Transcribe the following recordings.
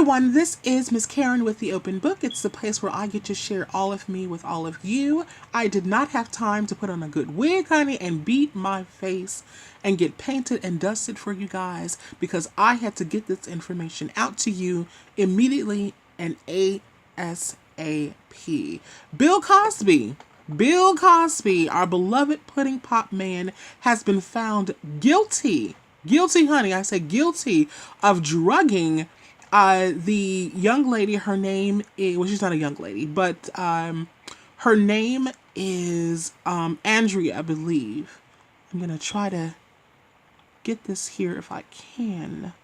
everyone, this is Miss Karen with the Open Book. It's the place where I get to share all of me with all of you. I did not have time to put on a good wig, honey, and beat my face and get painted and dusted for you guys because I had to get this information out to you immediately and ASAP. Bill Cosby, our beloved pudding pop man, has been found guilty, honey, I say guilty, of drugging the young lady. Her name is, well, she's not a young lady, but her name is Andrea, I believe. I'm going to try to get this here if I can.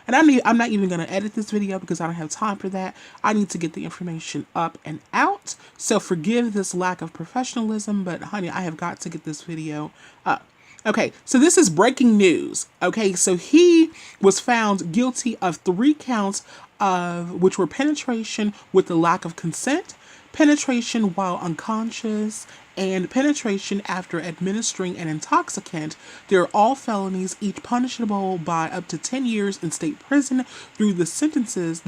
And I'm not even going to edit this video because I don't have time for that. I need to get the information up and out. So forgive this lack of professionalism, but honey, I have got to get this video up. Okay, so this is breaking news. Okay, so he was found guilty of 3 counts of which were penetration with the lack of consent, penetration while unconscious, and penetration after administering an intoxicant. They're all felonies, each punishable by up to 10 years in state prison though the sentences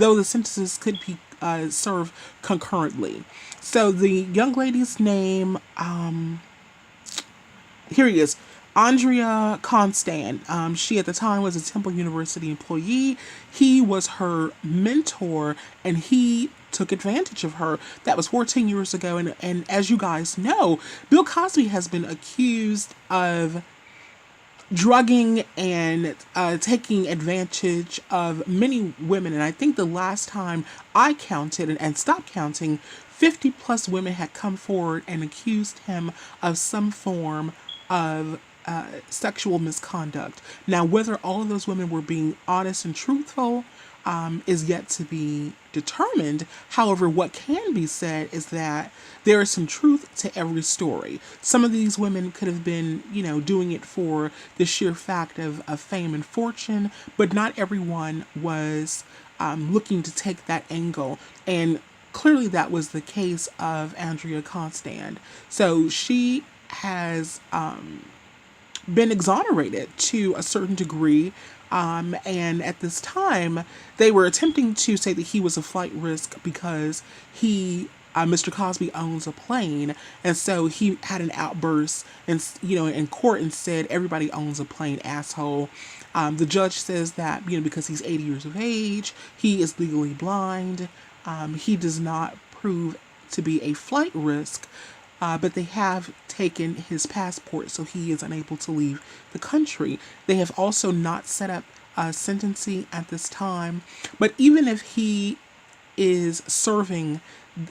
could be served concurrently. So the young lady's name, here he is. Andrea Constant. She at the time was a Temple University employee. He was her mentor and he took advantage of her. That was 14 years ago. And as you guys know, Bill Cosby has been accused of drugging and taking advantage of many women. And I think the last time I counted and stopped counting, 50 plus women had come forward and accused him of some form of sexual misconduct. Now, whether all of those women were being honest and truthful is yet to be determined. However, what can be said is that there is some truth to every story. Some of these women could have been, doing it for the sheer fact of fame and fortune, but not everyone was looking to take that angle. And clearly that was the case of Andrea Constant. So she has been exonerated to a certain degree. And at this time, they were attempting to say that he was a flight risk because Mr. Cosby owns a plane. And so he had an outburst and, in court and said, everybody owns a plane, asshole. The judge says that, because he's 80 years of age, he is legally blind. He does not prove to be a flight risk. But they have taken his passport, so he is unable to leave the country. They have also not set up sentencing at this time. But even if he is serving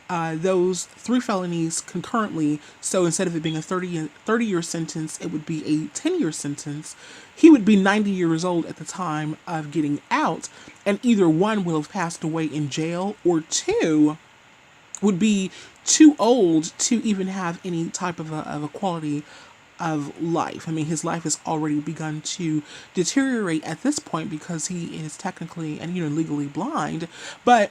those 3 felonies concurrently, so instead of it being a 30-year sentence, it would be a 10-year sentence, he would be 90 years old at the time of getting out. And either one will have passed away in jail, or 2 would be too old to even have any type of a quality of life. I mean, his life has already begun to deteriorate at this point because he is technically and legally blind. But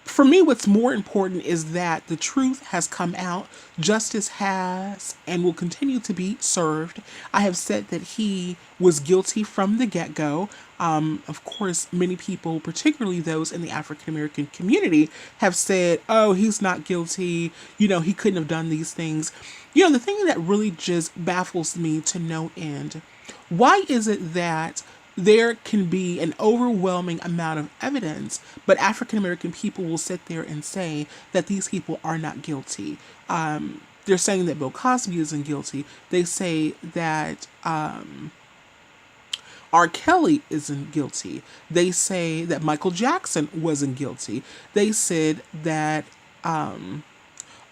for me, what's more important is that the truth has come out. Justice has and will continue to be served. I have said that he was guilty from the get-go. Of course, many people, particularly those in the African American community, have said, oh, he's not guilty. He couldn't have done these things. The thing that really just baffles me to no end, why is it that there can be an overwhelming amount of evidence, but African American people will sit there and say that these people are not guilty? They're saying that Bill Cosby isn't guilty. They say that R. Kelly isn't guilty. They say that Michael Jackson wasn't guilty. They said that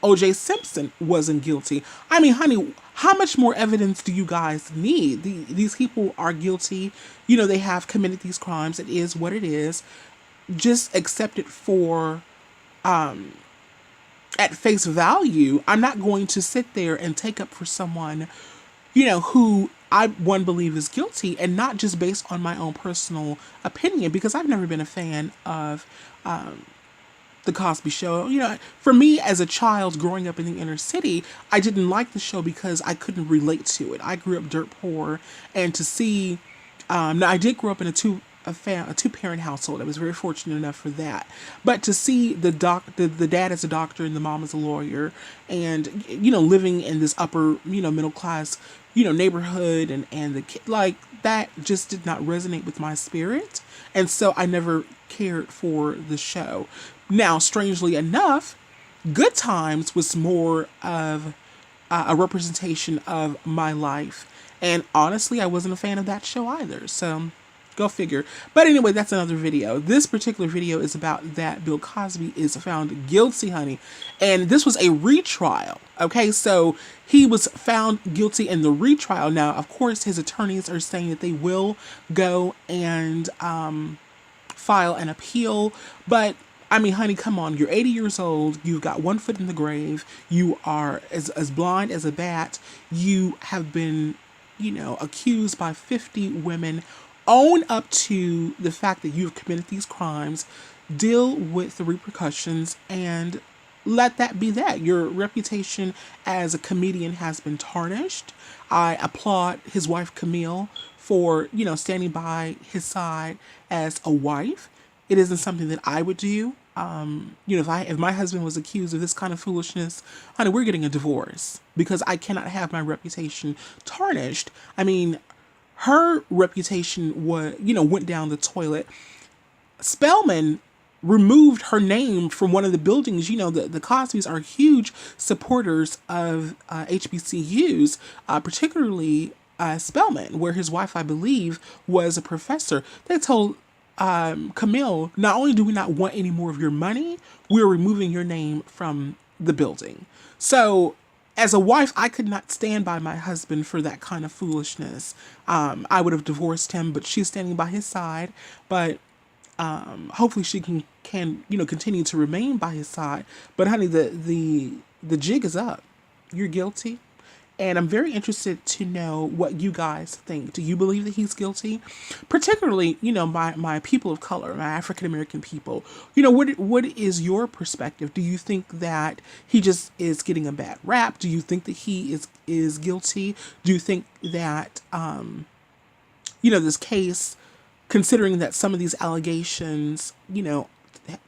O.J. Simpson wasn't guilty. I mean, honey, how much more evidence do you guys need? These people are guilty. They have committed these crimes. It is what it is. Just accept it for at face value. I'm not going to sit there and take up for someone, who I believe is guilty, and not just based on my own personal opinion, because I've never been a fan of the Cosby Show. For me as a child growing up in the inner city, I didn't like the show because I couldn't relate to it. I grew up dirt poor, and to see, now I did grow up in a a two-parent household. I was very fortunate enough for that. But to see the dad as a doctor and the mom as a lawyer, and living in this upper middle class neighborhood, and the kid, like, that just did not resonate with my spirit, and so I never cared for the show. Now, strangely enough, Good Times was more of a representation of my life. And honestly, I wasn't a fan of that show either. So go figure. But anyway, that's another video. This particular video is about that Bill Cosby is found guilty, honey. And this was a retrial. Okay, so he was found guilty in the retrial. Now, of course, his attorneys are saying that they will go and file an appeal. But I mean, honey, come on. You're 80 years old. You've got one foot in the grave. You are as blind as a bat. You have been, accused by 50 women. Own up to the fact that you've committed these crimes. Deal with the repercussions and let that be that. Your reputation as a comedian has been tarnished. I applaud his wife, Camille, for, standing by his side as a wife. It isn't something that I would do. If my husband was accused of this kind of foolishness, honey, we're getting a divorce because I cannot have my reputation tarnished. I mean, her reputation went down the toilet. Spelman removed her name from one of the buildings. The Cosbys are huge supporters of HBCUs, particularly Spelman, where his wife, I believe, was a professor. They told Camille, not only do we not want any more of your money, we're removing your name from the building. So as a wife, I could not stand by my husband for that kind of foolishness. I would have divorced him, but she's standing by his side. But hopefully she can continue to remain by his side. But honey, the jig is up. You're guilty. And I'm very interested to know what you guys think. Do you believe that he's guilty? Particularly, my people of color, my African American people. What is your perspective? Do you think that he just is getting a bad rap? Do you think that he is guilty? Do you think that this case, considering that some of these allegations,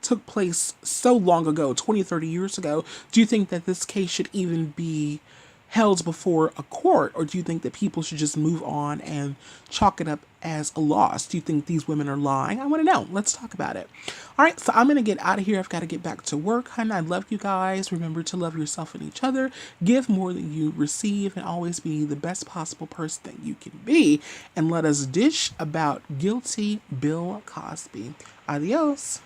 took place so long ago, 20, 30 years ago, do you think that this case should even be held before a court, or do you think that people should just move on and chalk it up as a loss? Do you think these women are lying? I want to know. Let's talk about it. All right, so I'm going to get out of here. I've got to get back to work, honey. I love you guys. Remember to love yourself and each other. Give more than you receive, and always be the best possible person that you can be. And let us dish about guilty Bill Cosby. Adios.